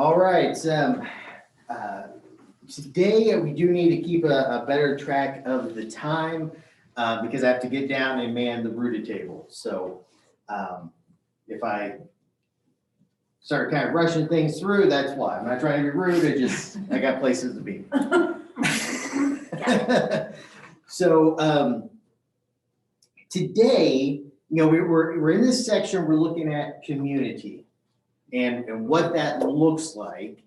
All right. Today we do need to keep a better track of the time because I have to get down and man the rooted table. So if I start kind of rushing things through, that's why. I'm not trying to be rude. I got places to be. So today, we're in this section. We're looking at community and what that looks like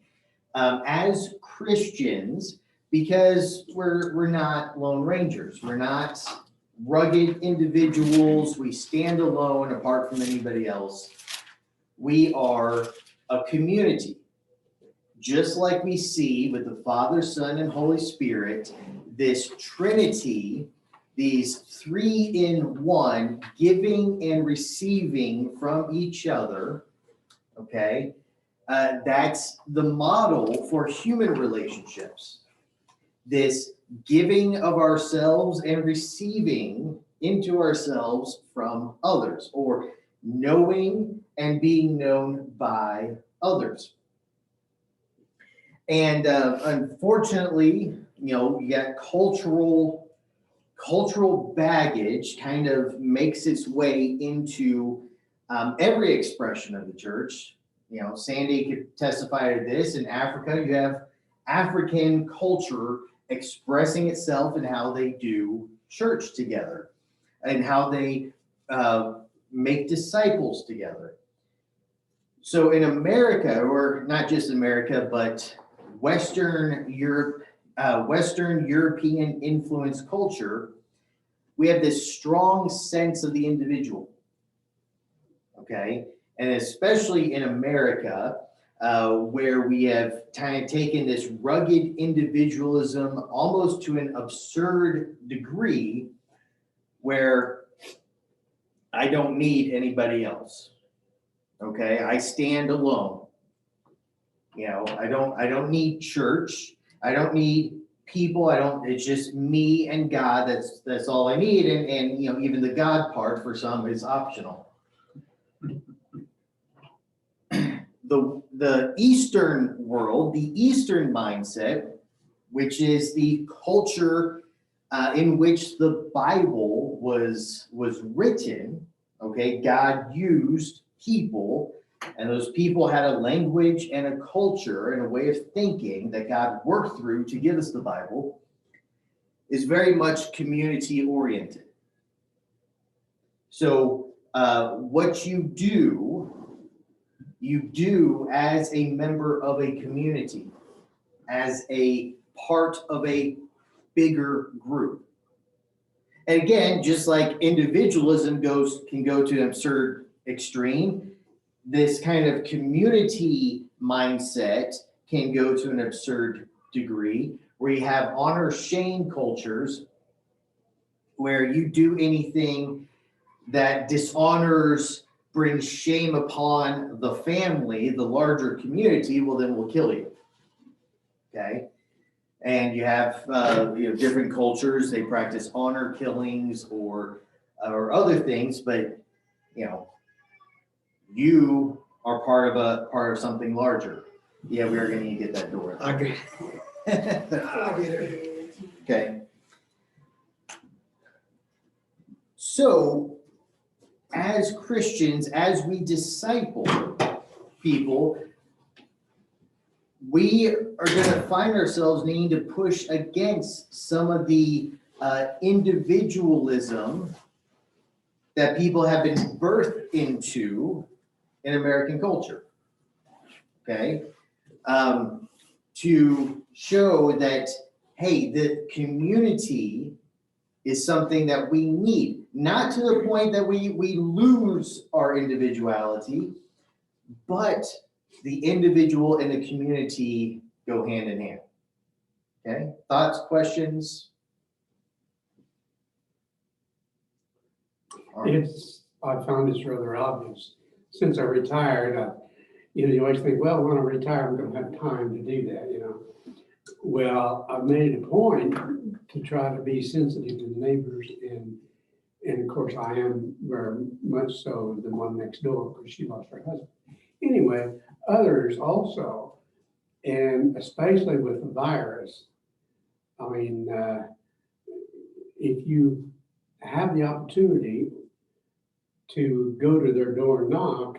as Christians, because we're not lone rangers. We're not rugged individuals. We stand alone apart from anybody else. We are a community, just like we see with the Father, Son, and Holy Spirit, this Trinity, these three in one, giving and receiving from each other, okay? That's the model for human relationships. This giving of ourselves and receiving into ourselves from others, or knowing and being known by others. And unfortunately, you got cultural baggage kind of makes its way into every expression of the church. Sandy could testify to this. In Africa, you have African culture expressing itself in how they do church together and how they make disciples together. So in America, or not just America, but Western European influence culture, we have this strong sense of the individual. Okay, and especially in America, where we have kind of taken this rugged individualism almost to an absurd degree, where I don't need anybody else. Okay, I stand alone. I don't need church. I don't need people. It's just me and God. That's all I need. And even the God part for some is optional. The Eastern world, the Eastern mindset, which is the culture in which the Bible was written, okay, God used people, and those people had a language and a culture and a way of thinking that God worked through to give us the Bible, is very much community oriented. So what you do as a member of a community, as a part of a bigger group. And again, just like individualism can go to an absurd extreme, this kind of community mindset can go to an absurd degree, where you have honor shame cultures, where you do anything that dishonors, brings shame upon the family, the larger community, well, then we'll kill you. Okay? And you have different cultures, they practice honor killings or other things, but you are part of something larger. Yeah, we are going to get that door. I get it. Okay. So, as Christians, as we disciple people, we are going to find ourselves needing to push against some of the individualism that people have been birthed into in American culture. Okay? To show that, hey, the community is something that we need. Not to the point that we lose our individuality, but the individual and the community go hand in hand. Okay, thoughts, questions? I found this rather obvious. Since I retired, you always think, well, when I retire, I'm going to have time to do that, Well, I've made it a point to try to be sensitive to neighbors, and of course I am very much so the one next door, because she lost her husband. Anyway, others also And especially with the virus, I mean, if you have the opportunity to go to their door and knock,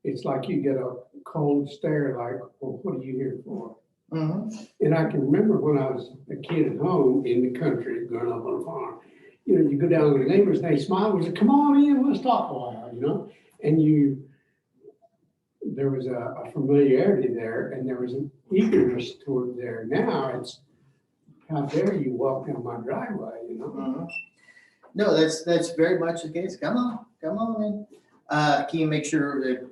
it's like you get a cold stare like, well, what are you here for? Mhm. And I can remember when I was a kid at home in the country, growing up on a farm, you know, you go down to the neighbors, and they smile, and say, come on in, let's talk a while, you know? And there was a familiarity there, and there was an eagerness toward there. Now it's, how dare you walk down my driveway, you know? Mhm. No, that's very much the case. Come on in. Can you make sure that,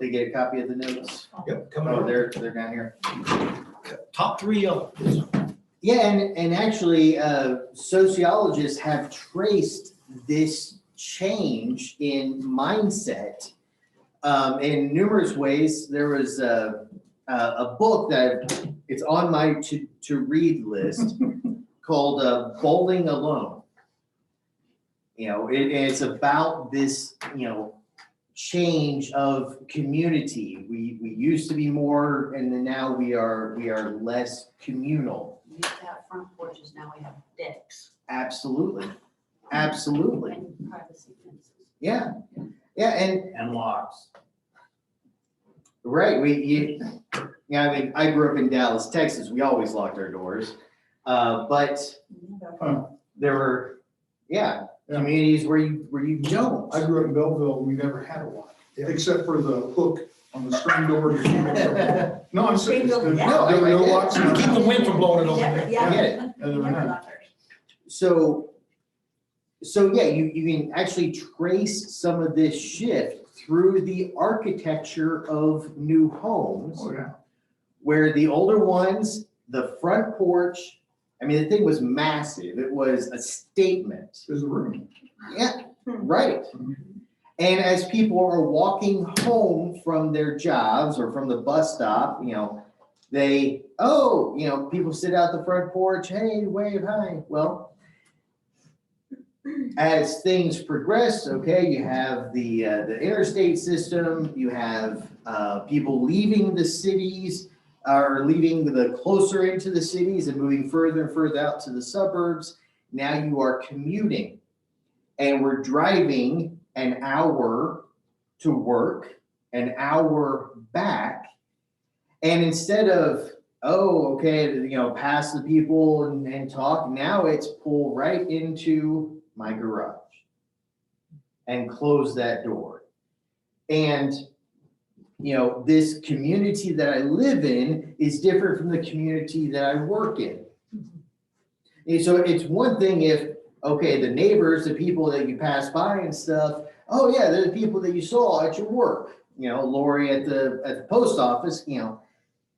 they get a copy of the notes? Yep, coming Oh, up. they're down here. Top 3 elements. Yeah, and actually, sociologists have traced this change in mindset in numerous ways. There was a book that it's on my to read list called Bowling Alone. You know, it's about this, you know, change of community. We used to be more, and then now we are less communal. We used to have front porches, now we have decks Absolutely, absolutely. and privacy fences. Yeah, And locks. right. Yeah. I mean, I grew up in Dallas, Texas. We always locked our doors, but there were, Yeah. communities where you don't. I grew up in Belleville, we never had a lock, except for the hook on the screen door to keep it from. No, I'm serious. There were no locks. Keep the wind from blowing it open. Yeah, I yeah. get it. Other than Never that. left ours. So yeah, you can actually trace some of this shift through the architecture of new homes, Oh, yeah. where the older ones, the front porch, I mean, the thing was massive. It was a statement. There's a room. Yeah, right. And as people are walking home from their jobs or from the bus stop, you know, people sit out the front porch, hey, wave, hi. Well, as things progress, okay, you have the interstate system, you have people leaving the cities, or leaving the closer into the cities and moving further and further out to the suburbs. Now you are commuting, and we're driving an hour to work, an hour back. And instead of, pass the people and talk, now it's pull right into my garage and close that door. And you know, this community that I live in is different from the community that I work in. And so it's one thing if, okay, the neighbors, the people that you pass by and stuff, oh yeah, they're the people that you saw at your work. You know, Lori at the post office, you know,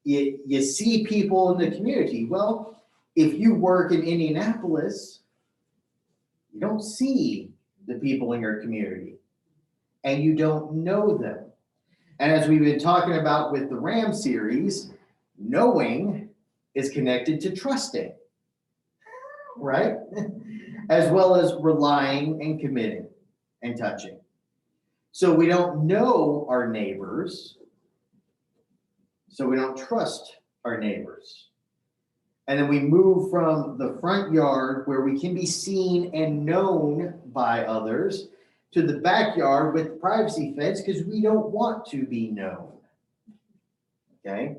you see people in the community. Well, if you work in Indianapolis, you don't see the people in your community and you don't know them. And as we've been talking about with the RAM series, knowing is connected to trusting, right? As well as relying and committing and touching. So we don't know our neighbors, so we don't trust our neighbors. And then we move from the front yard where we can be seen and known by others to the backyard with privacy fence because we don't want to be known. Okay?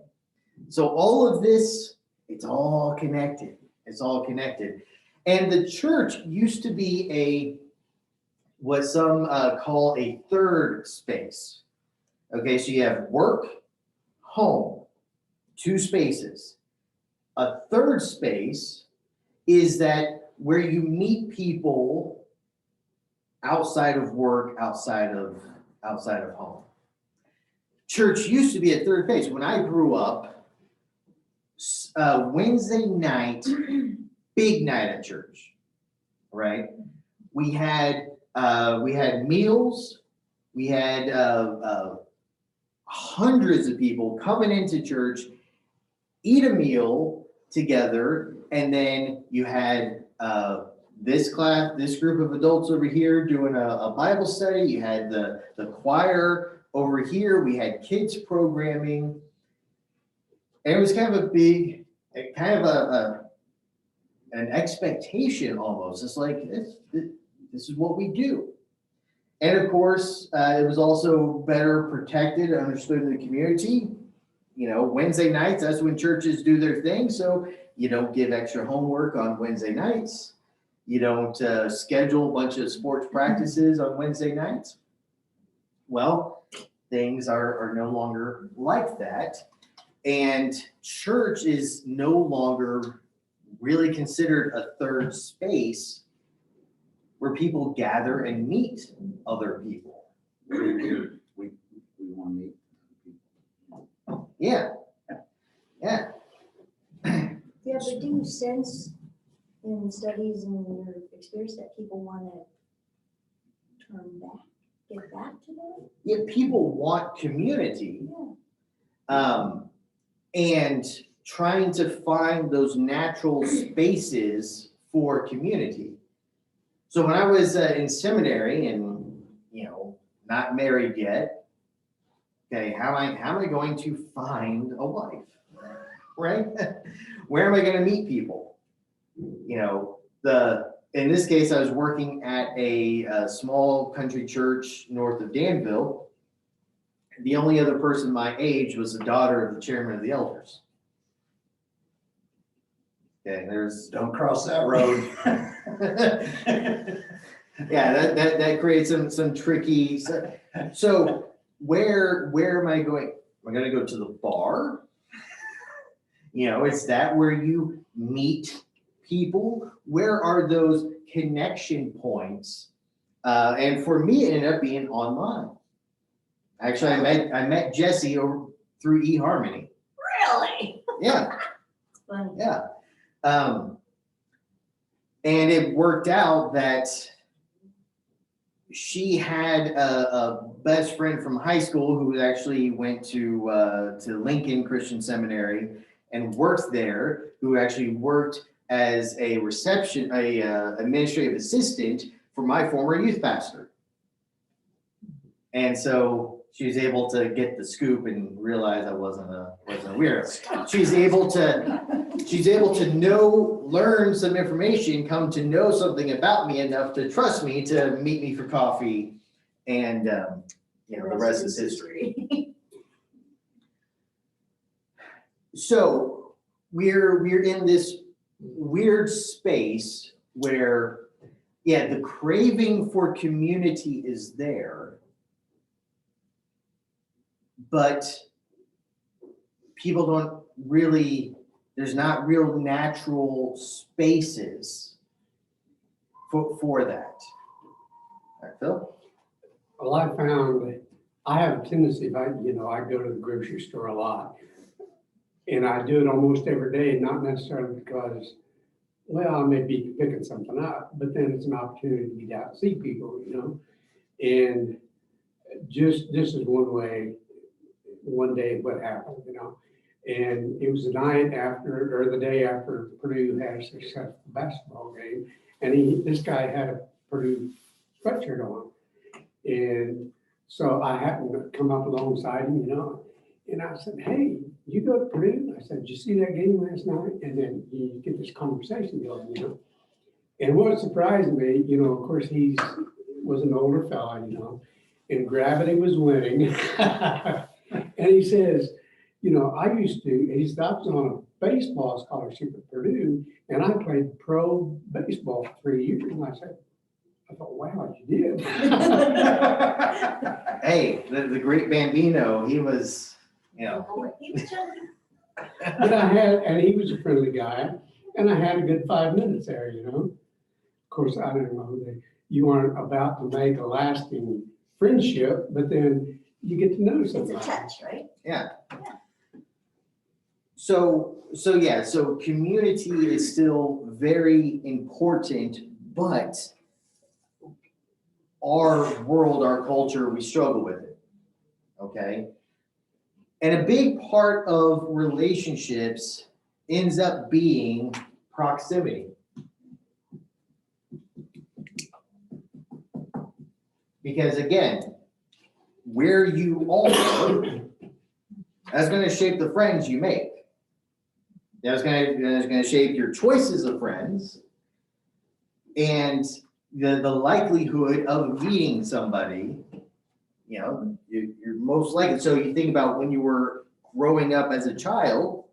So all of this, it's all connected. It's all connected. And the church used to be what some call a third space. Okay, so you have work, home, 2 spaces. A third space is that where you meet people outside of work, outside of home. Church used to be a third place. When I grew up, Wednesday night, big night at church, right? We had meals. We had hundreds of people coming into church, eat a meal together, and then you had this group of adults over here doing a Bible study. You had the choir over here. We had kids programming. And it was kind of a big, kind of an expectation almost. It's like, this is what we do. And of course, it was also better protected and understood in the community. You know, Wednesday nights, that's when churches do their thing. So you don't give extra homework on Wednesday nights. You don't schedule a bunch of sports practices on Wednesday nights. Well, things are no longer like that. And church is no longer really considered a third space where people gather and meet other people. We want to meet. Yeah. Yeah. Yeah, but do you sense in studies and your experience that people want to turn back, get back to that? Yeah, people want community. Yeah. And trying to find those natural spaces for community. So when I was in seminary and, you know, not married yet, okay, how am I going to find a wife, right? Where am I going to meet people? You know, in this case, I was working at a small country church north of Danville. The only other person my age was the daughter of the chairman of the elders. Okay, Don't cross that road. yeah, that creates some tricky. So where am I going? Am I going to go to the bar? You know, is that where you meet people? Where are those connection points? And for me, it ended up being online. Actually, I met Jesse through eHarmony. Really? Yeah, Funny. yeah. And it worked out that she had a best friend from high school who actually went to Lincoln Christian Seminary and worked there, who actually worked as a administrative assistant for my former youth pastor. And so she was able to get the scoop and realize I wasn't a weirdo. She's able to learn some information, come to know something about me enough to trust me to meet me for coffee, and you know, the rest is history. So we're in this weird space where, yeah, the craving for community is there, but people don't really, there's not real natural spaces for that. All right, Phil? Well, I found that I have a tendency, I go to the grocery store a lot. And I do it almost every day, not necessarily because, well, I may be picking something up, but then it's an opportunity to get out and see people, And this is one day what happened, And it was the day after Purdue had a successful basketball game. And this guy had a Purdue sweatshirt on. And so I happened to come up alongside him, and I said, "Hey, you go to Purdue?" I said, "Did you see that game last night?" And then you get this conversation going, And what surprised me, of course, was an older fella, and gravity was winning. And he says, he stops on a baseball scholarship at Purdue, and I played pro baseball for 3 years. And I thought, wow, you did. Hey, the great Bambino, he was, He was joking. But he was a friendly guy, and I had a good 5 minutes there, Of course, I didn't know you aren't about to make a lasting friendship, but then you get to know It's somebody. a touch, right? yeah. So community is still very important, but our world, our culture, we struggle with it, okay? And a big part of relationships ends up being proximity. Because again, where you are, that's going to shape the friends you make. It's gonna shape your choices of friends and the likelihood of meeting somebody, you're most likely. So you think about when you were growing up as a child,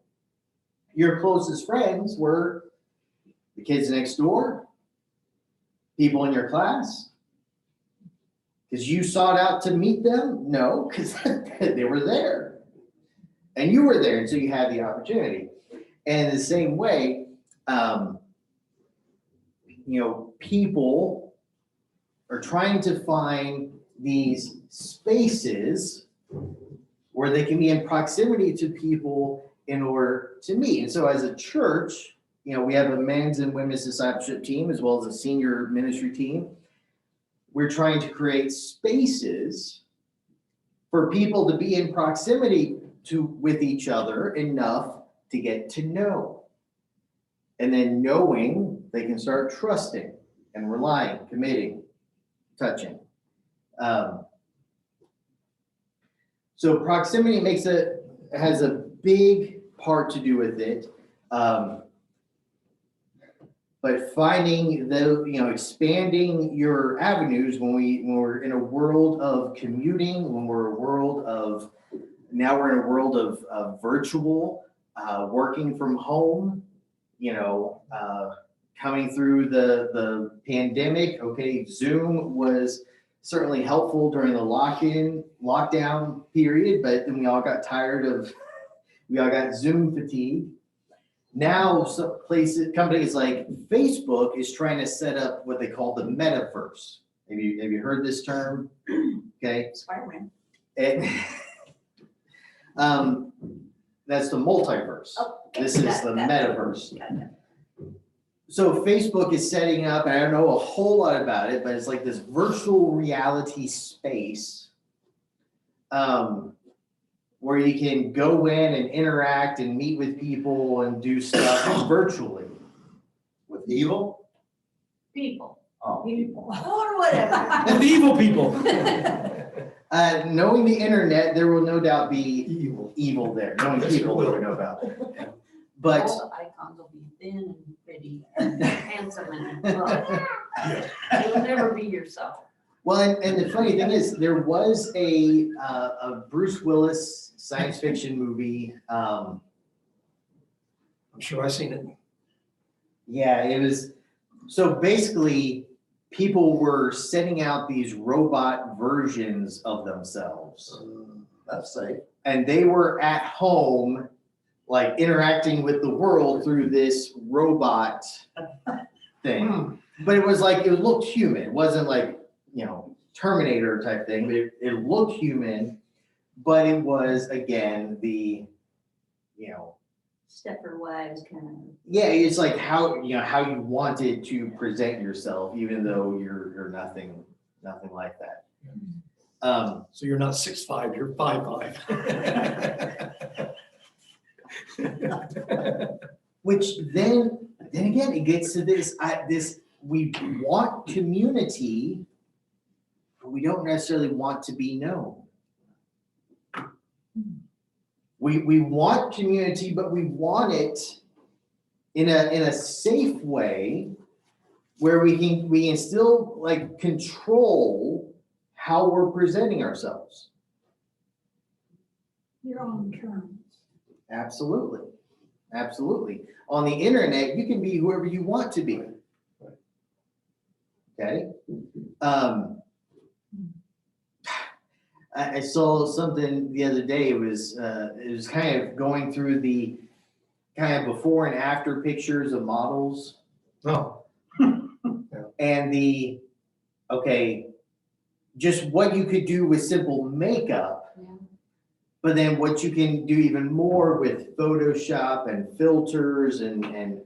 your closest friends were the kids next door, people in your class. Because you sought out to meet them? No, because they were there. And you were there, and so you had the opportunity. And the same way, people are trying to find these spaces where they can be in proximity to people in order to meet. And so as a church, we have a men's and women's discipleship team as well as a senior ministry team. We're trying to create spaces for people to be in proximity with each other enough to get to know. And then knowing, they can start trusting and relying, committing, touching. So proximity has a big part to do with it. But finding expanding your avenues when we're in a world of commuting, when we're now we're in a world of virtual, working from home, coming through the pandemic. Okay, Zoom was certainly helpful during the lockdown period, but then we all got Zoom fatigue. Now, companies like Facebook is trying to set up what they call the Metaverse. Have you heard this term? Okay. Spider-Man. That's the multiverse. Oh, This is the Metaverse. So Facebook is setting up, and I don't know a whole lot about it, but it's like this virtual reality space where you can go in and interact and meet with people and do stuff virtually. With evil? People. Oh. People. Or whatever. With evil people. Knowing the internet, there will no doubt be Evil. there. Knowing Yes, people, there will. there will no doubt. But All the icons will be thin and pretty and handsome and you'll never be yourself. well, and the funny thing is, there was a Bruce Willis science fiction movie. I'm sure I've seen it. Yeah, it was. So basically, people were sending out these robot versions of themselves, That's safe. and they were at home, like interacting with the world through this robot thing. But it was like, it looked human. It wasn't like, Terminator type thing, but it looked human, but it was, again, the, Stepford Wives kind of. yeah, it's like how you wanted to present yourself, even though you're nothing like that. So you're not 6'5", you're 5'5". Which then again, it gets to this, we want community, but we don't necessarily want to be known. We want community, but we want it in a safe way where we can still like control how we're presenting ourselves. Your own terms. Absolutely. On the internet, you can be whoever you want to be. Okay? I saw something the other day. It was kind of going through the kind of before and after pictures of models. Oh. And just what you could do with simple makeup, Yeah. but then what you can do even more with Photoshop and filters and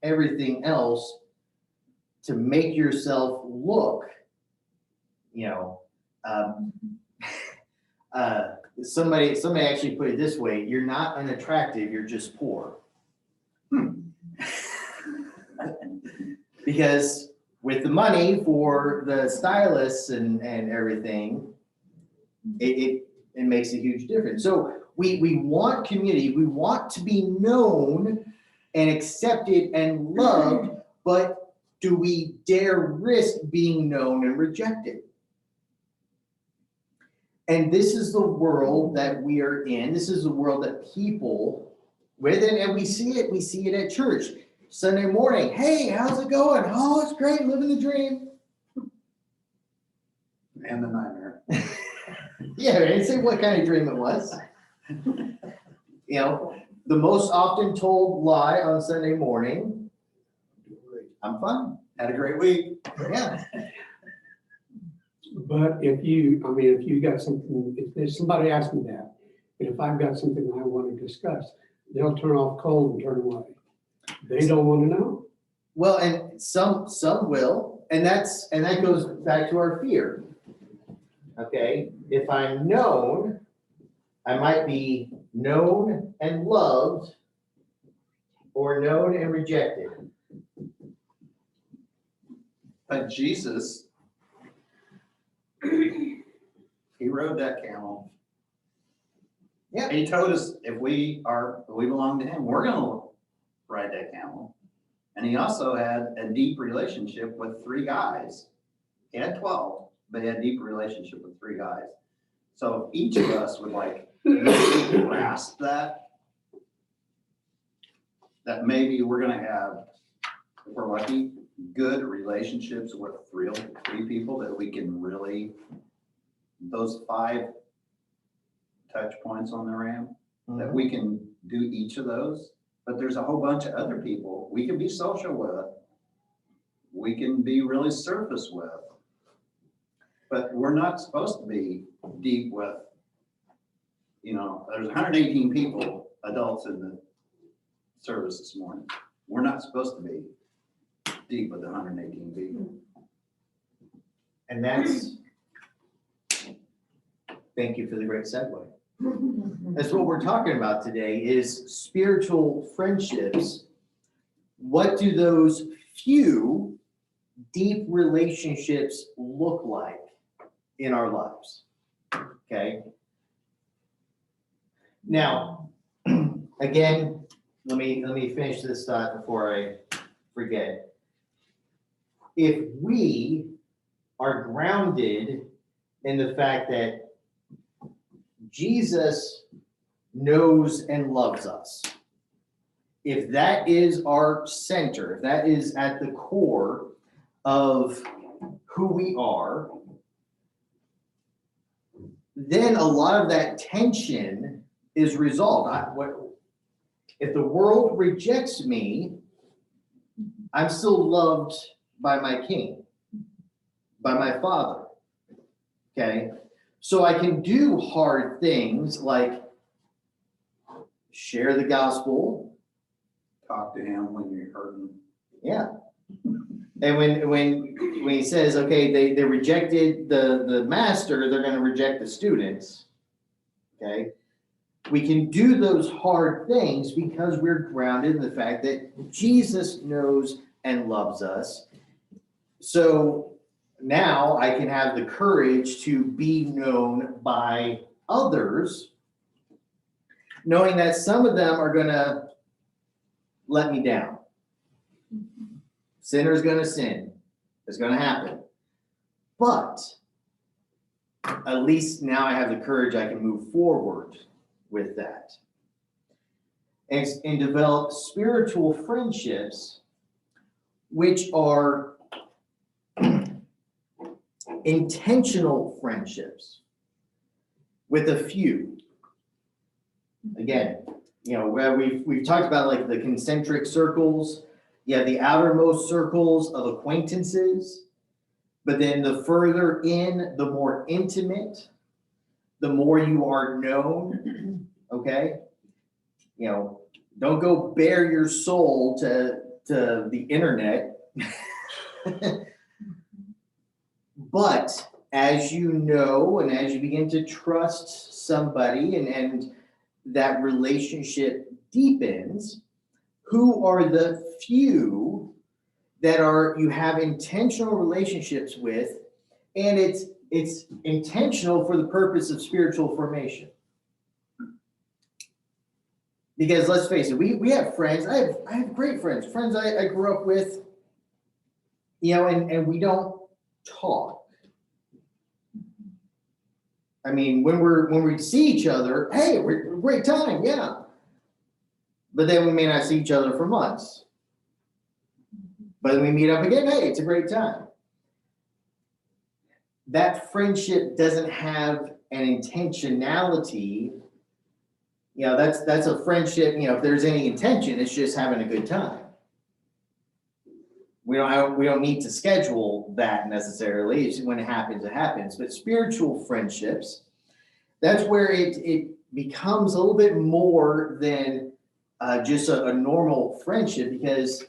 everything else to make yourself look, somebody actually put it this way: you're not unattractive, you're just poor. Because with the money for the stylists and everything, it makes a huge difference. So we want community, we want to be known, and accepted and loved, but do we dare risk being known and rejected? And this is the world that we are in. This is the world that people with it, and we see it at church. Sunday morning, hey, how's it going? Oh, it's great, living the dream. And the nightmare. Yeah, I didn't say what kind of dream it was. You know, the most often told lie on Sunday morning, I'm fine. Had a great week. Yeah. But if you got something, if there's somebody asks me that, and if I've got something I want to discuss, they'll turn off cold and turn away. They don't want to know. Well, and some will, and that goes back to our fear. Okay, if I'm known, I might be known and loved, or known and rejected. But Jesus, he rode that camel. Yeah. He told us if we belong to him, we're gonna ride that camel. And he also had a deep relationship with 3 guys. He had 12, but he had a deep relationship with 3 guys. So if each of us would like really grasp that maybe we're gonna have, if we're lucky, good relationships with 3 people that we can really, those 5 touch points on the ramp, that we can do each of those. But there's a whole bunch of other people we can be social with, we can be really surface with, but we're not supposed to be deep with, there's 118 people, adults in the service this morning. We're not supposed to be deep with 118 people. And thank you for the great segue. That's what we're talking about today is spiritual friendships. What do those few deep relationships look like in our lives? Okay. Now, again, let me finish this thought before I forget. If we are grounded in the fact that Jesus knows and loves us, if that is our center, if that is at the core of who we are, then a lot of that tension is resolved. If the world rejects me, I'm still loved by my King, by my Father. Okay? So I can do hard things like share the gospel. Talk to him when you're hurting. Yeah. And when he says, okay, they rejected the master, they're going to reject the students. Okay. We can do those hard things because we're grounded in the fact that Jesus knows and loves us. So now I can have the courage to be known by others, knowing that some of them are going to let me down. Sinner's going to sin. It's going to happen. But at least now I have the courage, I can move forward with that. And develop spiritual friendships, which are intentional friendships with a few. Again, where we've talked about like the concentric circles. You have the outermost circles of acquaintances, but then the further in, the more intimate, the more you are known. Okay, don't go bare your soul to the internet. But as you know, and as you begin to trust somebody and that relationship deepens, who are the few that you have intentional relationships with, and it's intentional for the purpose of spiritual formation. Because let's face it, we have friends, I have great friends, I grew up with, and we don't talk. I mean, when we see each other, hey, we're great time, yeah. But then we may not see each other for months. But then we meet up again, hey, it's a great time. That friendship doesn't have an intentionality. That's a friendship, if there's any intention, it's just having a good time. We don't need to schedule that necessarily. It's when it happens. But spiritual friendships, that's where it becomes a little bit more than just a normal friendship, because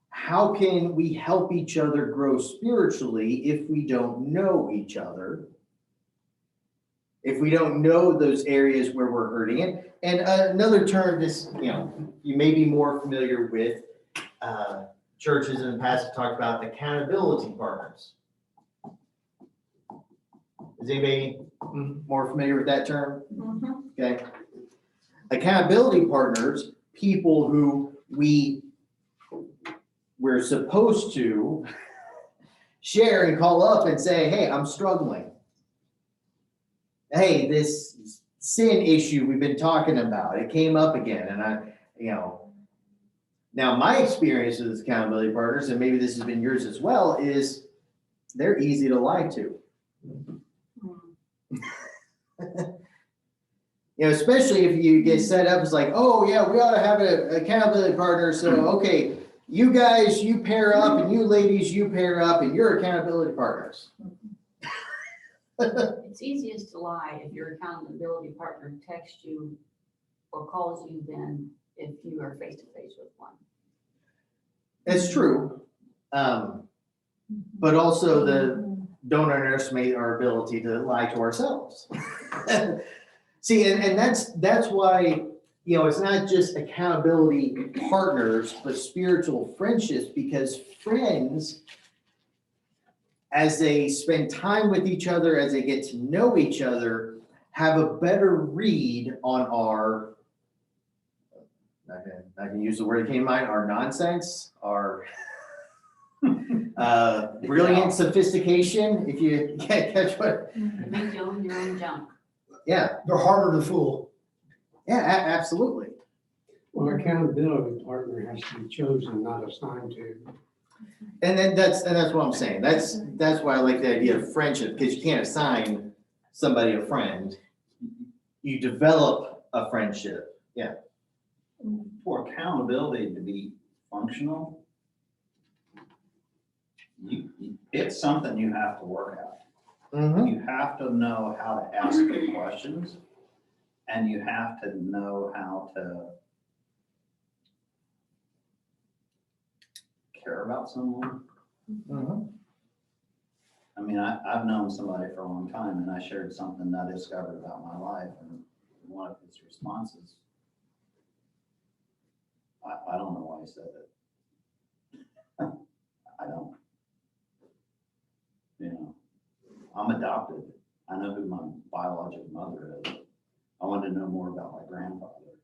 how can we help each other grow spiritually if we don't know each other? If we don't know those areas where we're hurting it. And another term you may be more familiar with, churches in the past have talked about accountability partners. Is anybody more familiar with that term? Okay. Accountability partners, people who we're supposed to share and call up and say, hey, I'm struggling. Hey, this sin issue we've been talking about, it came up again. And now my experience with accountability partners, and maybe this has been yours as well, is they're easy to lie to. Especially if you get set up as like, oh yeah, we ought to have an accountability partner. So, okay, you guys, you pair up, and you ladies, you pair up, and you're accountability partners. It's easiest to lie if your accountability partner texts you or calls you than if you are face to face with one. It's true. But also don't underestimate our ability to lie to ourselves. See, and that's why, it's not just accountability partners, but spiritual friendships, because friends, as they spend time with each other, as they get to know each other, have a better read on our, I can use the word that came to mind, our nonsense, our brilliant sophistication, if you can't catch what. It means you own your own junk. Yeah, They're harder to fool. yeah, absolutely. Well, accountability partner has to be chosen, not assigned to. And then that's what I'm saying. That's why I like the idea of friendship, because you can't assign somebody a friend. You develop a friendship. Yeah. For accountability to be functional, it's something you have to work at. Mm-hmm. You have to know how to ask good questions, and you have to know how to care about someone. Mm-hmm. I mean, I've known somebody for a long time, and I shared something that I discovered about my life, and one of his responses, I don't know why he said it. I don't. I'm adopted. I know who my biological mother is. I wanted to know more about my grandfather.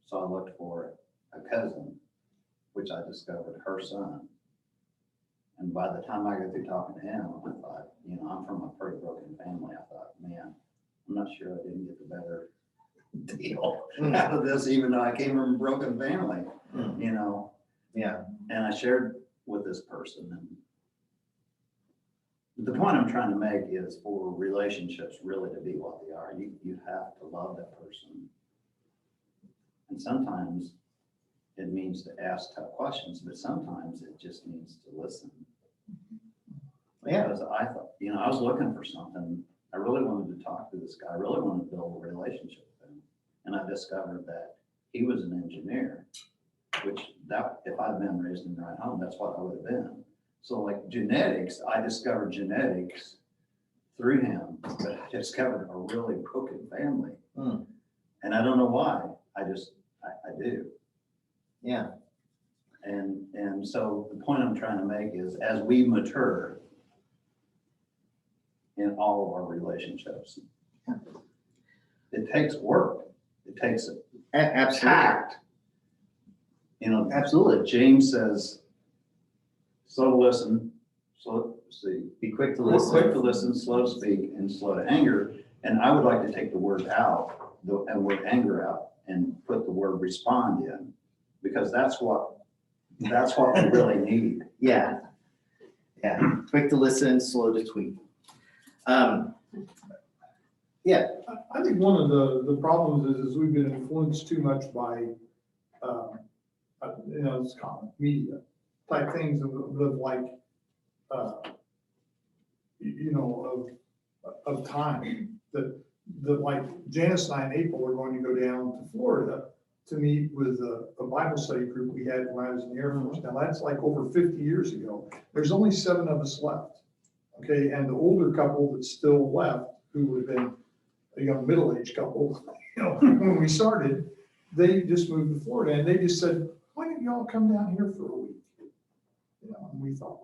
So I looked for a cousin, which I discovered her son. And by the time I got through talking to him, I thought, I'm from a pretty broken family. I thought, man, I'm not sure I didn't get the better deal out of this, even though I came from a broken family, Yeah. And I shared with this person. And the point I'm trying to make is for relationships really to be what they are, you have to love that person. And sometimes it means to ask tough questions, but sometimes it just means to listen. Yeah. Because I thought, I was looking for something. I really wanted to talk to this guy. I really wanted to build a relationship with him. And I discovered that he was an engineer, which if I'd been raised in the right home, that's what I would have been. So like genetics, I discovered genetics through him, but I discovered a really broken family. And I don't know why, I do. Yeah. And so the point I'm trying to make is as we mature in all of our relationships, it takes work. It takes Absolutely, tact. You know, absolutely. James says, slow to listen, slow, see, Be quick to quick listen. to listen, slow to speak, and slow to anger. And I would like to take the word out, the word anger out, and put the word respond in, because that's what we really need. Yeah. Yeah, quick to listen, slow to tweet. Yeah, I think one of the problems is we've been influenced too much by, it's common, media type things of like, of time. That like Janice and I in April are going to go down to Florida to meet with a Bible study group we had when I was in the Air Force. Now, that's like over 50 years ago. There's only 7 of us left, okay? And the older couple that's still left, who would have been a young middle-aged couple, when we started, they just moved to Florida, and they just said, why don't y'all come down here for a week? And we thought,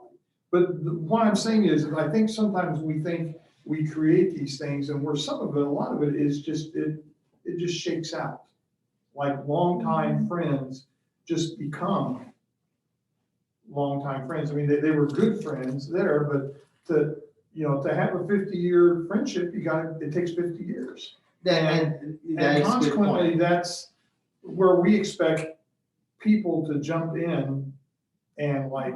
but what I'm saying is, I think sometimes we think we create these things, and where some of it, a lot of it is just, it just shakes out. Like longtime friends just become longtime friends. I mean, they were good friends there, but to have a 50-year friendship, it takes 50 years. and And that is a good consequently, point. that's where we expect people to jump in and like,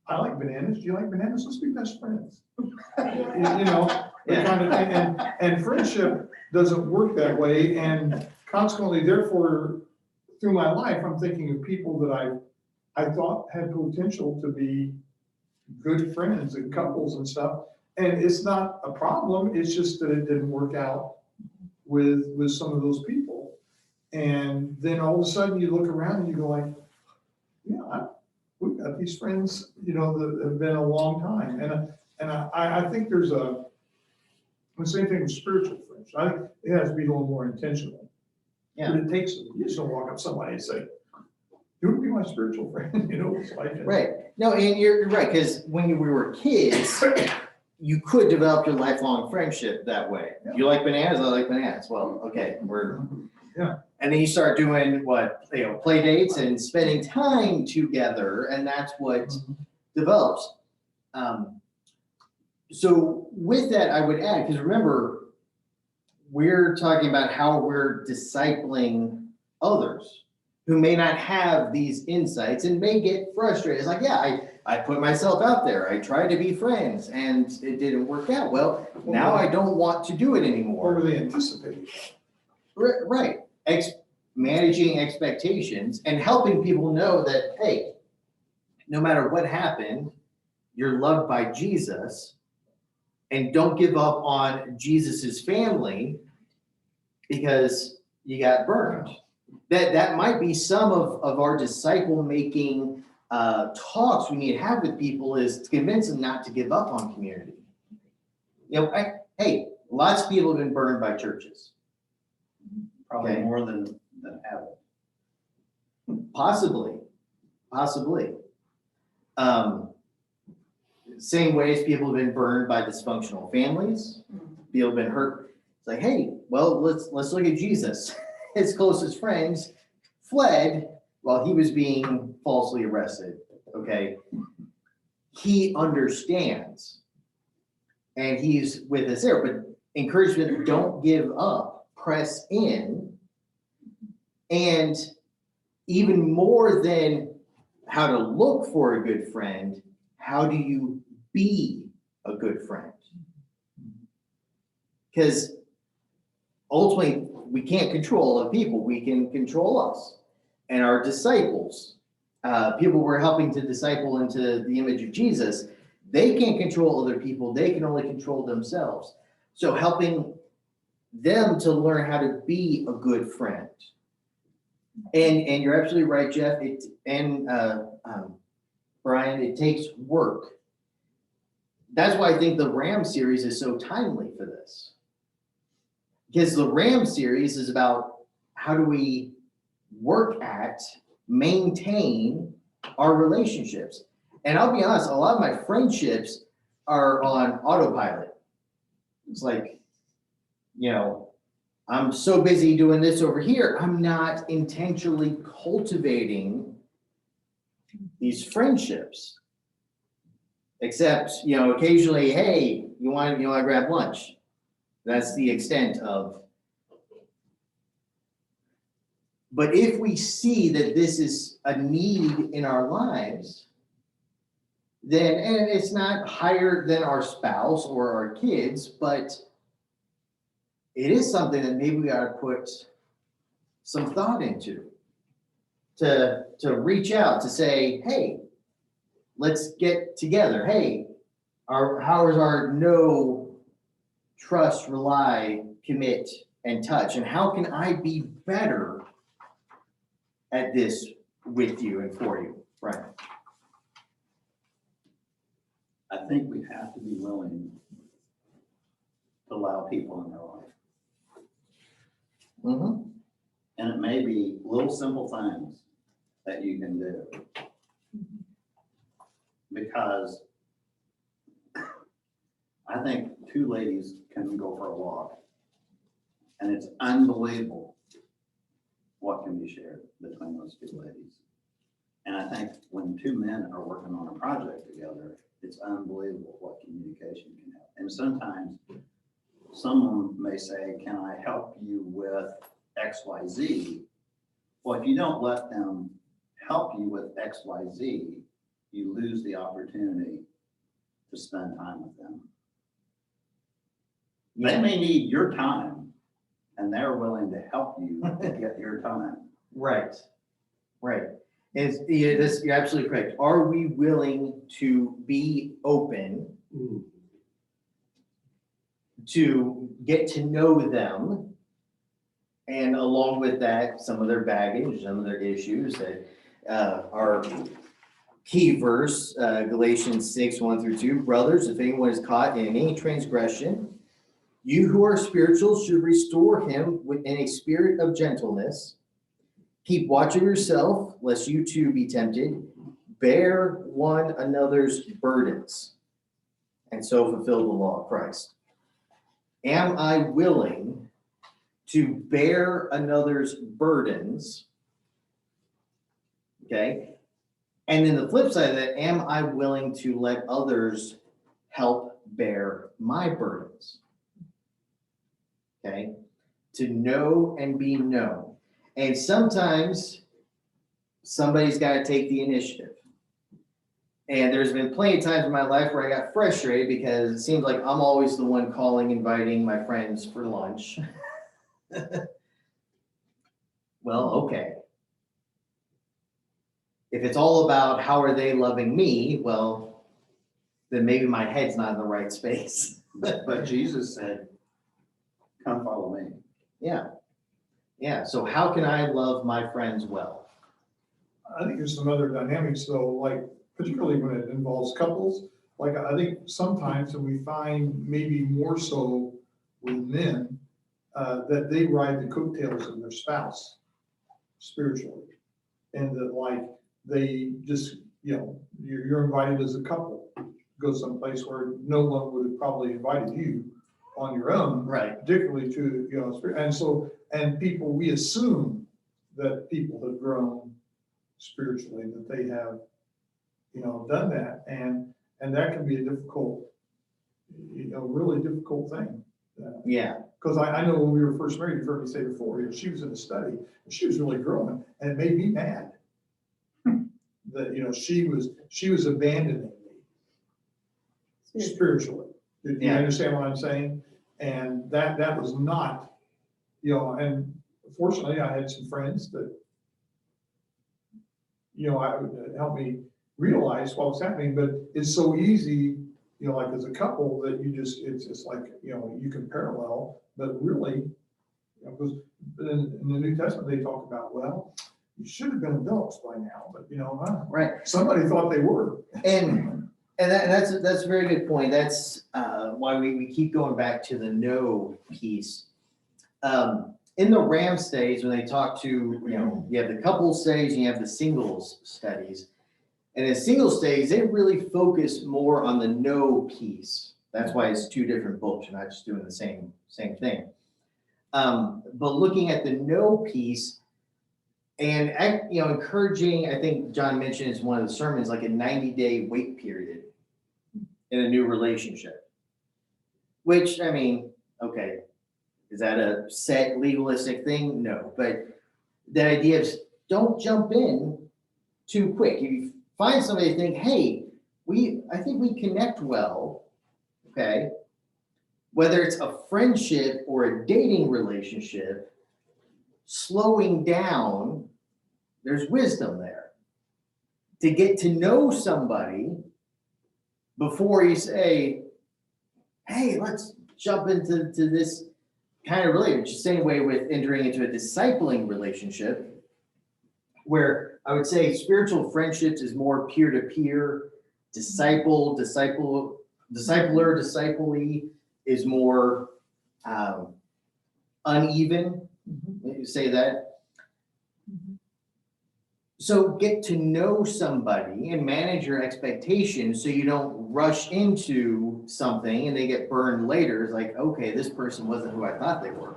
I like bananas. Do you like bananas? Let's be best friends. The kind of thing. And friendship doesn't work that way. And consequently, therefore, through my life, I'm thinking of people that I thought had potential to be good friends and couples and stuff. And it's not a problem. It's just that it didn't work out with some of those people. And then all of a sudden you look around and you go like, yeah, we've got these friends, that have been a long time. And I think there's the same thing with spiritual friends. I think it has to be a little more intentional. Yeah. But it takes, you just don't walk up to somebody and say, you want to be my spiritual friend, it's like. Right. No, and you're right, because when we were kids, you could develop your lifelong friendship that way. Yeah. You like bananas, I like bananas. Well, okay, Yeah. And then you start doing play dates and spending time together, and that's what develops. So with that, I would add, because remember, we're talking about how we're discipling others who may not have these insights and may get frustrated. It's like, yeah, I put myself out there. I tried to be friends and it didn't work out. Well, now I don't want to do it What anymore. were they anticipating? Right. Managing expectations and helping people know that, hey, no matter what happened, you're loved by Jesus, and don't give up on Jesus's family because you got burned. That might be some of our disciple making talks we need to have with people, is to convince them not to give up on community. Hey, lots of people have been burned by churches. Probably Okay. more than have it. Possibly. Same way as people have been burned by dysfunctional families, people have been hurt. It's like, hey, well, let's look at Jesus. His closest friends fled while he was being falsely arrested, okay? He understands, and he's with us there, but encouragement, don't give up, press in, and even more than how to look for a good friend, how do you be a good friend? Because ultimately, we can't control other people. We can control us and our disciples. People we're helping to disciple into the image of Jesus, they can't control other people. They can only control themselves. So helping them to learn how to be a good friend. And you're absolutely right, Jeff. Brian, it takes work. That's why I think the Ram series is so timely for this. Because the Ram series is about how do we work at, maintain our relationships. And I'll be honest, a lot of my friendships are on autopilot. It's like, I'm so busy doing this over here, I'm not intentionally cultivating these friendships. Except, occasionally, hey, you want to grab lunch? That's the extent of. But if we see that this is a need in our lives, then, and it's not higher than our spouse or our kids, but it is something that maybe we gotta put some thought into. To reach out, to say, hey, let's get together. Hey, how is our know, trust, rely, commit, and touch? And how can I be better at this with you and for you? Right. I think we have to be willing to allow people in their life. Mm-hmm. And it may be little simple things that you can do. Because I think two ladies can go for a walk. And it's unbelievable what can be shared between those two ladies. And I think when two men are working on a project together, it's unbelievable what communication can have. And sometimes someone may say, can I help you with X, Y, Z? Well, if you don't let them help you with X, Y, Z, you lose the opportunity to spend time with them. They may need your time, and they're willing to help you to get your time. Right. You're absolutely correct. Are we willing to be open to get to know them? And along with that, some of their baggage, some of their issues that are key verse, Galatians 6:1-2. Brothers, if anyone is caught in any transgression, you who are spiritual should restore him in a spirit of gentleness. Keep watch of yourself, lest you too be tempted. Bear one another's burdens, and so fulfill the law of Christ. Am I willing to bear another's burdens? Okay. And then the flip side of that, am I willing to let others help bear my burdens? Okay. To know and be known. And sometimes somebody's got to take the initiative. And there's been plenty of times in my life where I got frustrated because it seems like I'm always the one calling, inviting my friends for lunch. Well, okay. If it's all about how are they loving me, well, then maybe my head's not in the right space. But Jesus said, come follow me. Yeah. So how can I love my friends well? I think there's some other dynamics though, like particularly when it involves couples. Like I think sometimes, and we find maybe more so with men, that they ride the coattails of their spouse spiritually. And that like they just, you're invited as a couple, go someplace where no one would have probably invited you on your own. Right. Particularly to, and so, and people, we assume that people have grown spiritually, that they have, done that. And that can be a difficult, really difficult thing. Yeah. Because I know when we were first married, you've heard me say before, she was in a study, and she was really growing, and it made me mad. That, she was abandoning me spiritually. Do you understand what I'm saying? And that was not, and fortunately I had some friends that, helped me realize what was happening, but it's so easy, like as a couple that it's just like, you can parallel, but really, because in the New Testament, they talk about, well, you should have been adults by now, but Right. somebody thought they were. And that's a very good point. That's why we keep going back to the know piece. In the RAM studies, when they talk to, you have the couples studies and you have the singles studies. And in single studies, they really focus more on the know piece. That's why it's two different books. You're not just doing the same thing. But looking at the no piece and, encouraging, I think John mentioned in one of the sermons, like a 90-day wait period in a new relationship. Which, I mean, okay, is that a set legalistic thing? No, but the idea is don't jump in too quick. If you find somebody, think, hey, I think we connect well, okay? Whether it's a friendship or a dating relationship, slowing down, there's wisdom there. To get to know somebody before you say, hey, let's jump into this kind of relationship. Same way with entering into a discipling relationship, where I would say spiritual friendships is more peer-to-peer, discipler, disciplee is more uneven. You say that. So get to know somebody and manage your expectations so you don't rush into something and they get burned later. It's like, okay, this person wasn't who I thought they were.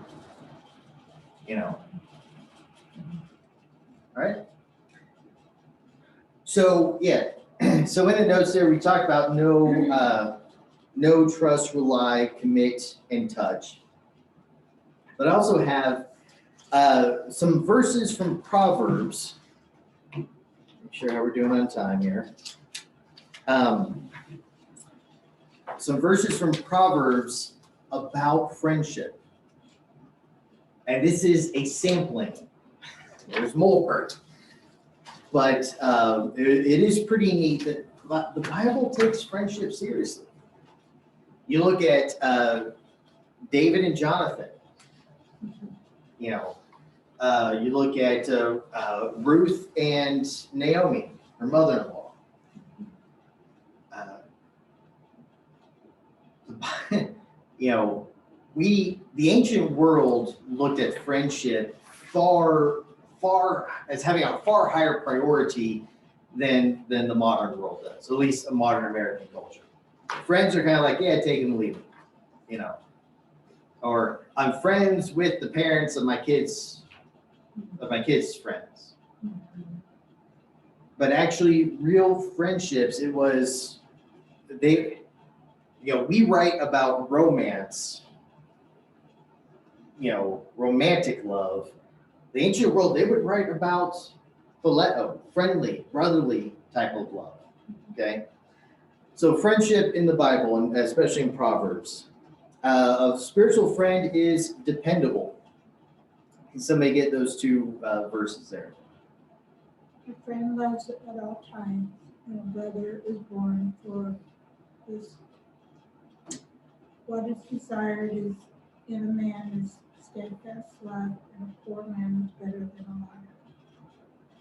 All right? So, yeah. So in the notes there, we talked about no trust, rely, commit, and touch. But I also have some verses from Proverbs. Make sure how we're doing on time here. Some verses from Proverbs about friendship. And this is a sampling. There's more. But it is pretty neat that the Bible takes friendship seriously. You look at David and Jonathan. You look at Ruth and Naomi, her mother-in-law. The ancient world looked at friendship far as having a far higher priority than the modern world does, at least a modern American culture. Friends are kind of like, yeah, take and leave it, or I'm friends with the parents of my kids' friends. But actually, real friendships, we write about romance, romantic love. The ancient world, they would write about phileo, friendly, brotherly type of love, okay? So friendship in the Bible, and especially in Proverbs, a spiritual friend is dependable. Can somebody get those two verses there? A friend loves at all times, and a brother is born for his. What is desired is in a man is steadfast love, and a poor man is better than a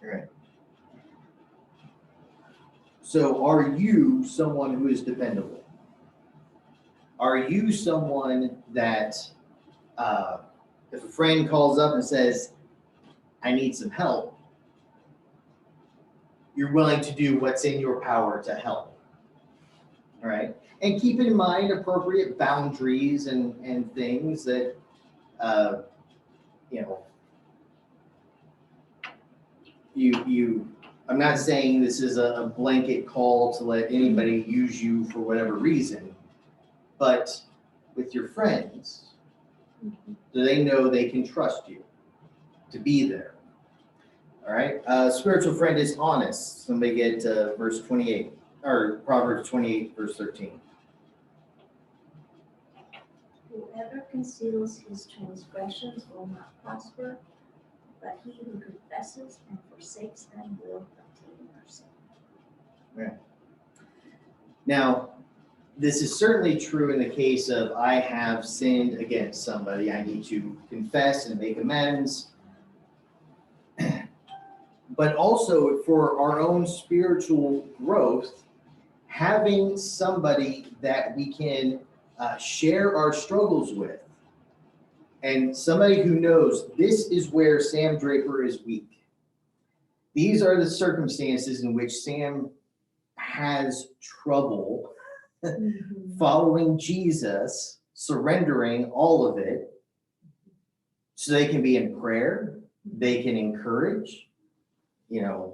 liar. Right. So are you someone who is dependable? Are you someone that if a friend calls up and says, I need some help, you're willing to do what's in your power to help? All right. And keep in mind appropriate boundaries and things that, I'm not saying this is a blanket call to let anybody use you for whatever reason, but with your friends, do they know they can trust you to be there? All right. Spiritual friend is honest. Somebody get verse 28, or Proverbs 28, verse 13. Whoever conceals his transgressions will not prosper, but he who confesses and forsakes them will obtain mercy. Right. Now, this is certainly true in the case of I have sinned against somebody. I need to confess and make amends. But also for our own spiritual growth, having somebody that we can share our struggles with, and somebody who knows this is where Sam Draper is weak. These are the circumstances in which Sam has trouble following Jesus, surrendering all of it. So they can be in prayer, they can encourage, and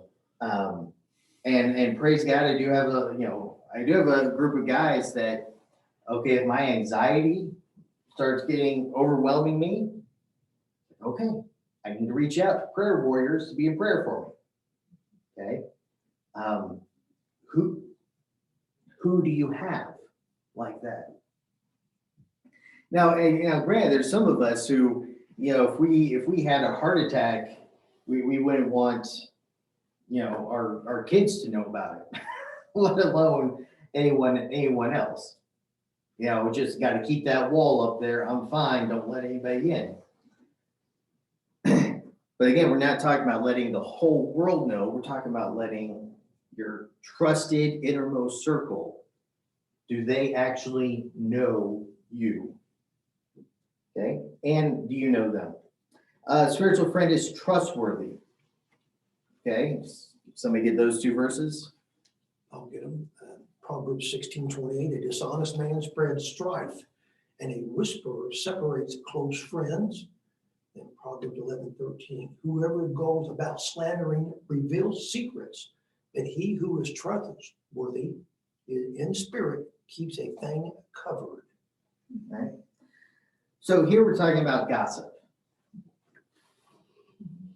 praise God, I do have a group of guys that, okay, if my anxiety starts getting overwhelming me, okay, I need to reach out to prayer warriors to be in prayer for me. Okay. Who do you have like that? Now, and granted, there's some of us who, if we had a heart attack, we wouldn't want, our kids to know about it, let alone anyone else. We just got to keep that wall up there. I'm fine. Don't let anybody in. But again, we're not talking about letting the whole world know. We're talking about letting your trusted innermost circle. Do they actually know you? Okay. And do you know them? Spiritual friend is trustworthy. Okay. Somebody get those two verses. I'll get them. Proverbs 16:28, a dishonest man spreads strife, and a whisperer separates close friends. And Proverbs 11:13, whoever goes about slandering reveals secrets, but he who is trustworthy in spirit keeps a thing covered. Right. So here we're talking about gossip.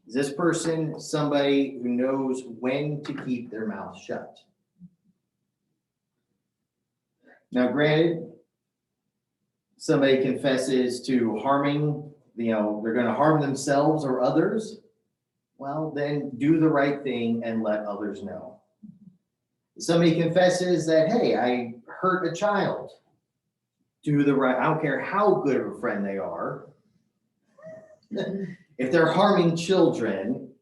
Is this person somebody who knows when to keep their mouth shut? Now, granted, somebody confesses to harming, they're going to harm themselves or others. Well, then do the right thing and let others know. Somebody confesses that, hey, I hurt a child. Do the right, I don't care how good of a friend they are. If they're harming children,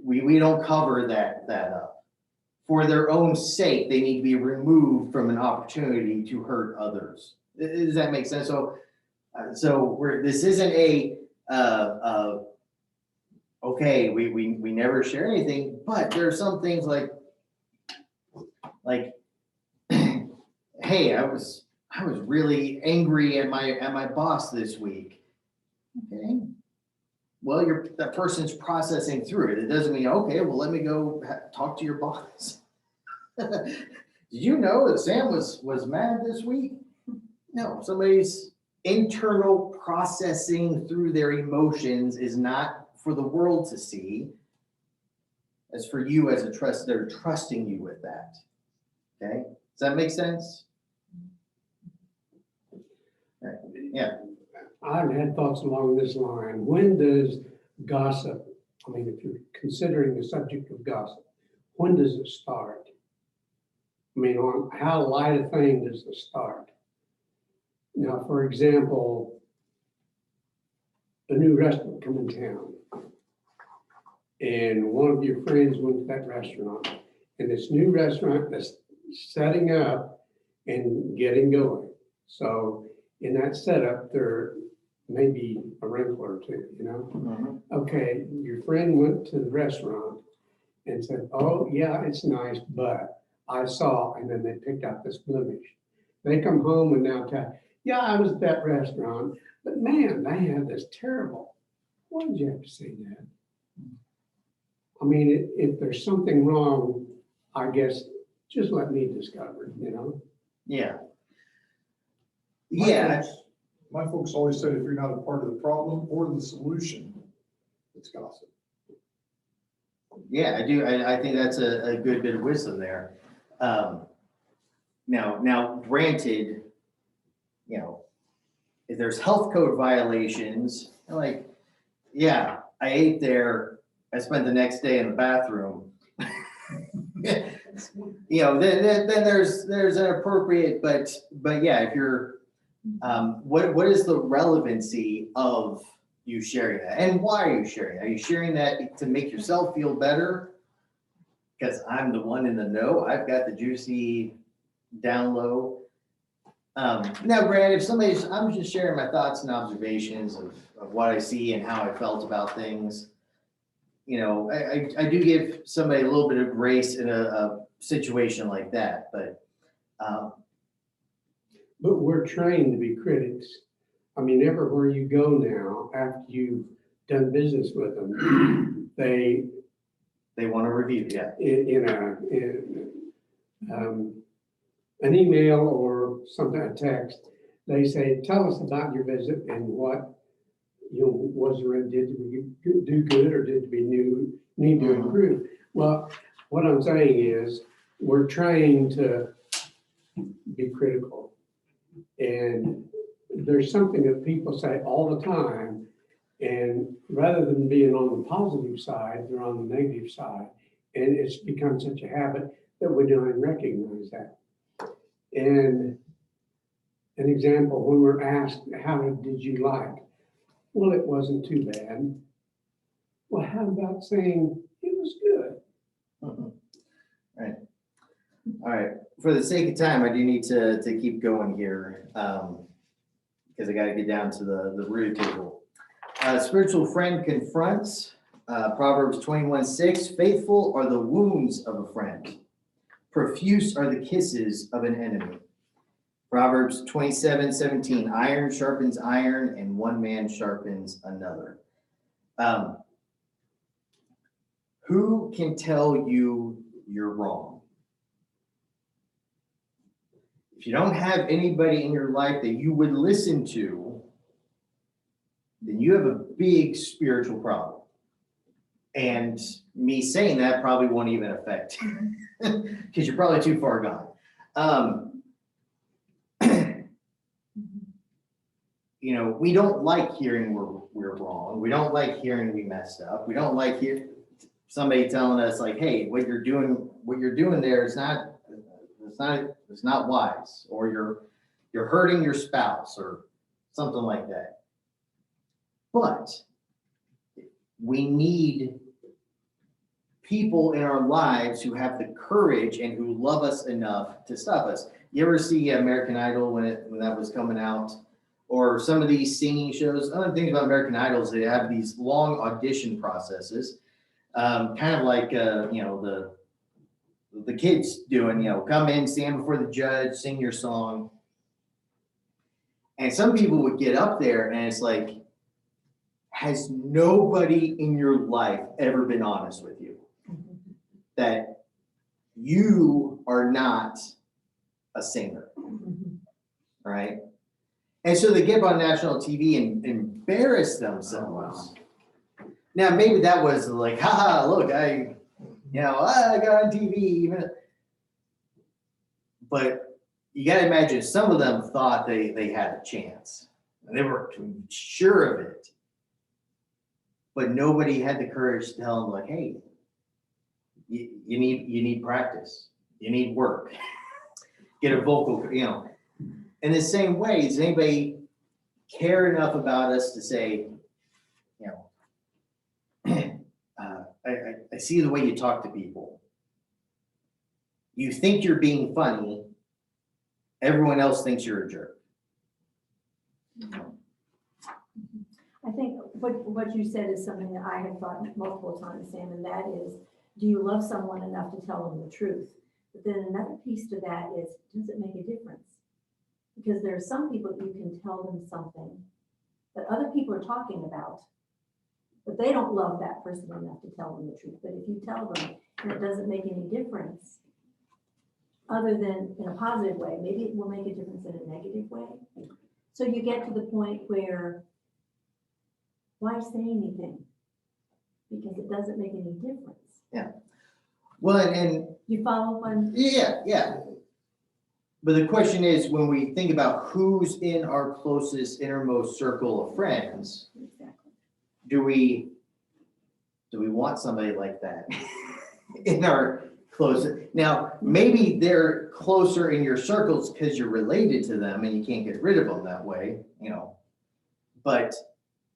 we don't cover that up. For their own sake, they need to be removed from an opportunity to hurt others. Does that make sense? So this isn't okay, we never share anything, but there are some things like, hey, I was really angry at my boss this week. Okay. Well, that person's processing through it. It doesn't mean, okay, well, let me go talk to your boss. Did you know that Sam was mad this week? No, somebody's internal processing through their emotions is not for the world to see. It's for you as a trust. They're trusting you with that. Okay, does that make sense? Yeah. I've had thoughts along this line. When does gossip, if you're considering the subject of gossip, when does it start? On how light a thing does it start? Now, for example, a new restaurant come in town, and one of your friends went to that restaurant, and this new restaurant that's setting up and getting going. So in that setup, there may be a wrinkle or two, Mm-hmm. Okay, your friend went to the restaurant and said, oh, yeah, it's nice, but I saw, and then they picked out this blemish. They come home and now tell, yeah, I was at that restaurant, but man, they had this terrible. Why did you have to say that? If there's something wrong, I guess, just let me discover it, Yeah. My Yeah. My folks always said if you're not a part of the problem or the solution, it's gossip. Yeah, I do. I think that's a good bit of wisdom there. Now, granted, if there's health code violations, yeah, I ate there. I spent the next day in the bathroom. Then there's an appropriate, but yeah, if you're, what is the relevancy of you sharing that, and why are you sharing that? Are you sharing that to make yourself feel better? Because I'm the one in the know. I've got the juicy down low. Now, granted, I'm just sharing my thoughts and observations of what I see and how I felt about things. I do give somebody a little bit of grace in a situation like that, but But we're trained to be critics. I mean, everywhere you go now, after you've done business with them, they, They want to review, yeah. An email or something, a text, they say, tell us about your visit and what, was there, did we do good or did we need to improve? Well, what I'm saying is, we're trying to be critical. And there's something that people say all the time, and rather than being on the positive side, they're on the negative side. And it's become such a habit that we don't even recognize that. And an example, when we're asked, how did you like? Well, it wasn't too bad. Well, how about saying it was good? Right. All right, for the sake of time, I do need to keep going here, because I gotta get down to the root table. Spiritual friend confronts, Proverbs 21:6, faithful are the wounds of a friend. Profuse are the kisses of an enemy. Proverbs 27:17, iron sharpens iron and one man sharpens another. Who can tell you you're wrong? If you don't have anybody in your life that you would listen to, then you have a big spiritual problem. And me saying that probably won't even affect, because you're probably too far gone. We don't like hearing we're wrong. We don't like hearing we messed up. We don't like somebody telling us like, hey, what you're doing there is not wise, or you're hurting your spouse or something like that. But we need people in our lives who have the courage and who love us enough to stop us. You ever see American Idol when that was coming out? Or some of these singing shows? Other things about American Idol is they have these long audition processes, kind of like the kids doing, come in, stand before the judge, sing your song. And some people would get up there and it's like, has nobody in your life ever been honest with you that you are not a singer, right? And so they get on national TV and embarrass themselves. Now, maybe that was like, haha, look, I got on TV, even. But you got to imagine some of them thought they had a chance. And they were sure of it. But nobody had the courage to tell them, like, hey, you need practice. You need work. Get a vocal, In the same way, does anybody care enough about us to say, I see the way you talk to people. You think you're being funny. Everyone else thinks you're a jerk. I think what you said is something that I have thought multiple times, Sam, and that is, do you love someone enough to tell them the truth? But then another piece to that is, does it make a difference? Because there are some people that you can tell them something that other people are talking about, but they don't love that person enough to tell them the truth. But if you tell them and it doesn't make any difference, other than in a positive way, maybe it will make a difference in a negative way. So you get to the point where, why say anything? Because it doesn't make any difference. Yeah. Well, and You follow one? yeah. But the question is, when we think about who's in our closest, innermost circle of friends, Exactly. do we want somebody like that in our closest? Now, maybe they're closer in your circles because you're related to them and you can't get rid of them that way, But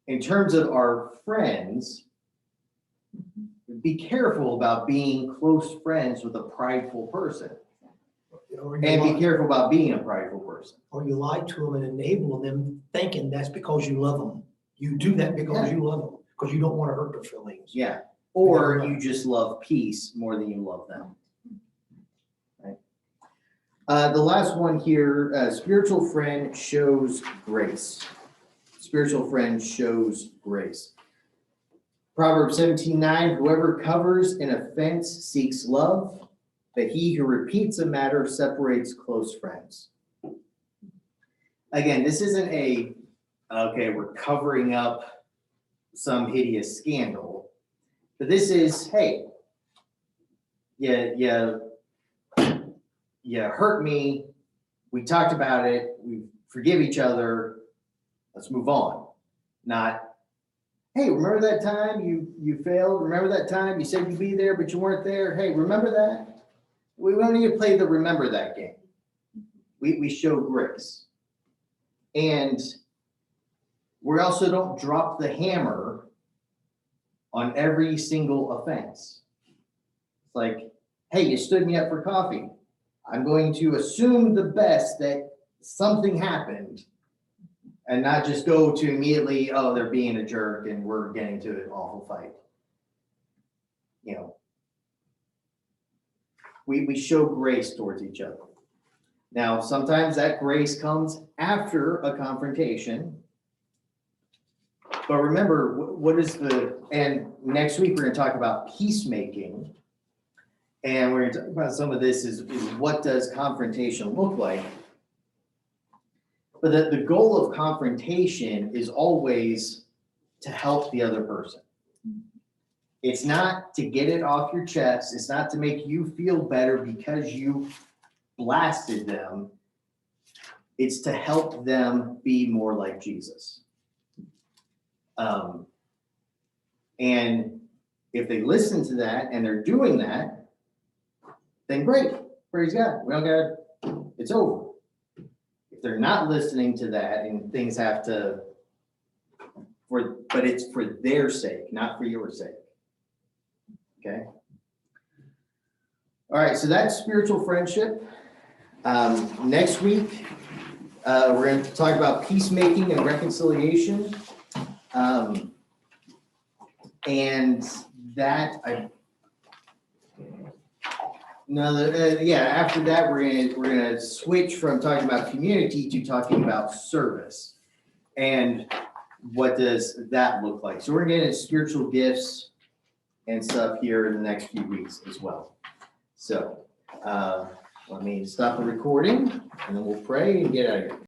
in terms of our friends, be careful about being close friends with a prideful person. And be careful about being a prideful person. Or you lie to them and enable them thinking that's because you love them. You do that because you love them, because you don't want to hurt their feelings. Yeah. Or you just love peace more than you love them. Right. The last one here, spiritual friend shows grace. spiritual friend shows grace. Proverbs 17:9, whoever covers an offense seeks love, but he who repeats a matter separates close friends. Again, this isn't okay, we're covering up some hideous scandal, but this is, hey, you hurt me, we talked about it, we forgive each other, let's move on. Not, hey, remember that time you failed? Remember that time you said you'd be there, but you weren't there? Hey, remember that? We don't need to play the remember that game. We show grace. And we also don't drop the hammer on every single offense. It's like, hey, you stood me up for coffee. I'm going to assume the best that something happened and not just go to immediately, oh, they're being a jerk and we're getting to an awful fight. You know, we show grace towards each other. Now, sometimes that grace comes after a confrontation. But remember, and next week we're going to talk about peacemaking. And we're going to talk about some of this is what does confrontation look like? But the goal of confrontation is always to help the other person. It's not to get it off your chest. It's not to make you feel better because you blasted them. It's to help them be more like Jesus. And if they listen to that and they're doing that, then great, praise God. We don't got, it's over. If they're not listening to that and things have to, but it's for their sake, not for your sake. Okay. All right, so that's spiritual friendship. Next week, we're going to talk about peacemaking and reconciliation. And that after that, we're gonna switch from talking about community to talking about service. And what does that look like? So we're getting spiritual gifts and stuff here in the next few weeks as well. So let me stop the recording and then we'll pray and get out of here.